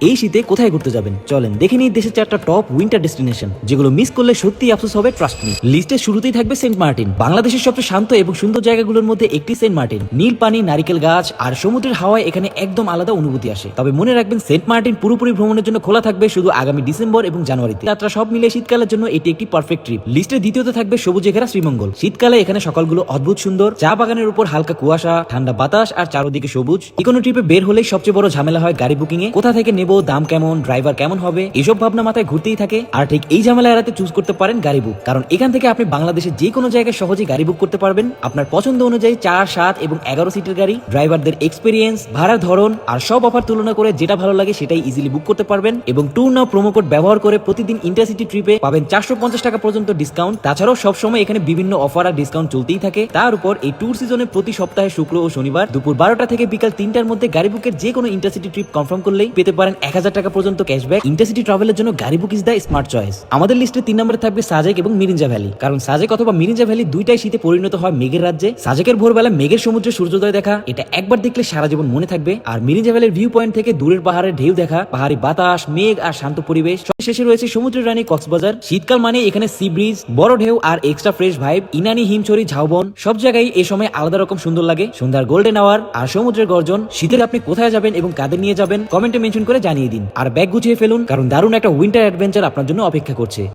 এই শীতে কোথায় ঘুরতে যাবেন চলেন দেখে নিই দেশের 4টা টপ উইন্টার ডেস্টিনেশন, যেগুলো মিস করলে সত্যি আফসোস হবে, ট্রাস্ট মি। লিস্টের শুরুতেই থাকবে সেন্ট মার্টিন। বাংলাদেশের সবচেয়ে শান্ত এবং সুন্দর জায়গাগুলোর মধ্যে একটি সেন্ট মার্টিন। নীল পানি, নারিকেল গাছ আর সমুদ্রের হাওয়ায় এখানে একদম আলাদা অনুভূতি আসে। তবে মনে রাখবেন, সেন্ট মার্টিন পুরোপুরি ভ্রমণের জন্য খোলা থাকবে শুধু আগামী ডিসেম্বর এবং জানুয়ারিতে। যাত্রা সব মিলে শীতকালের জন্য এটি একটি পারফেক্ট ট্রিপ। লিস্টের দ্বিতীয়তে থাকবে সবুজে ঘেরা শ্রীমঙ্গল। শীতকালে এখানে সকালগুলো অদ্ভুত সুন্দর, চা বাগানের উপর হালকা কুয়াশা, ঠান্ডা বাতাস আর চারদিকে সবুজ। ইকোনো ট্রিপে বের হলেই সবচেয়ে বড় ঝামেলা হয় গাড়ি বুকিং এ। কোথা থেকে নেব, দাম কেমন, ড্রাইভার কেমন হবে, এসব ভাবনা মাথায় ঘুরতেই থাকে। আর ঠিক এই ঝামেলা এড়াতে চুজ করতে পারেন গাড়ি বুক, কারণ এখান থেকে আপনি বাংলাদেশের যে কোনো জায়গায় সহজেই গাড়ি বুক করতে পারবেন। আপনার পছন্দ অনুযায়ী 4, 7 এবং 11 সিটের গাড়ি, ড্রাইভারদের এক্সপিরিয়েন্স, ভাড়ার ধরন আর সব অফার তুলনা করে যেটা ভালো লাগে সেটাই ইজিলি বুক করতে পারবেন। এবং ট্যুর নাও প্রোমো কোড ব্যবহার করে প্রতিদিন ইন্টারসিটি ট্রিপে পাবেন 450 টাকা পর্যন্ত ডিসকাউন্ট। তাছাড়াও সবসময় এখানে বিভিন্ন অফার আর ডিসকাউন্ট চলতেই থাকে। তার উপর এই ট্যুর সিজনে প্রতি সপ্তাহে শুক্র ও শনিবার দুপুর 12টা থেকে বিকাল 3টার মধ্যে গাড়ি বুকের যে কোনো ইন্টারসিটি ট্রিপ কনফার্ম করলেই পেতে পারেন 1000 টাকা পর্যন্ত ক্যাশব্যাক। ইন্টারসিটি ট্রাভেলের জন্য গাড়ি book is the smart choice. আমাদের লিস্টে 3 নম্বরে থাকবে সাজেক এবং মিরিঞ্জা ভ্যালি, কারণ সাজেক অথবা মিরিঞ্জা ভ্যালি দুইটাই শীতে পরিণত হয় মেঘের রাজ্যে। সাজেকের ভোরবেলা মেঘের সমুদ্রে সূর্যোদয় দেখা, এটা একবার দেখলে সারা জীবন মনে থাকবে। আর মিরিঞ্জা ভ্যালির ভিউ পয়েন্ট থেকে দূরের পাহাড়ের ঢেউ দেখা, পাহাড়ি বাতাস, মেঘ আর শান্ত পরিবেশ। শেষে রয়েছে সমুদ্রের রানী কক্সবাজার। শীতকাল মানে এখানে সি ব্রিজ, বড় ঢেউ আর extra fresh vibe. Inani, Himchhari, Jhaubon সব জায়গায় এই সময় আলাদা রকম সুন্দর লাগে। সন্ধ্যার গোল্ডেন আওয়ার আর সমুদ্রের গর্জন। শীতের আপনি কোথায় যাবেন এবং কাদের নিয়ে যাবেন কমেন্টে মেনশন করে জানিয়ে দিন। আর ব্যাগ গুছিয়ে ফেলুন, কারণ দারুণ একটা উইন্টার অ্যাডভেঞ্চার আপনার জন্য অপেক্ষা করছে।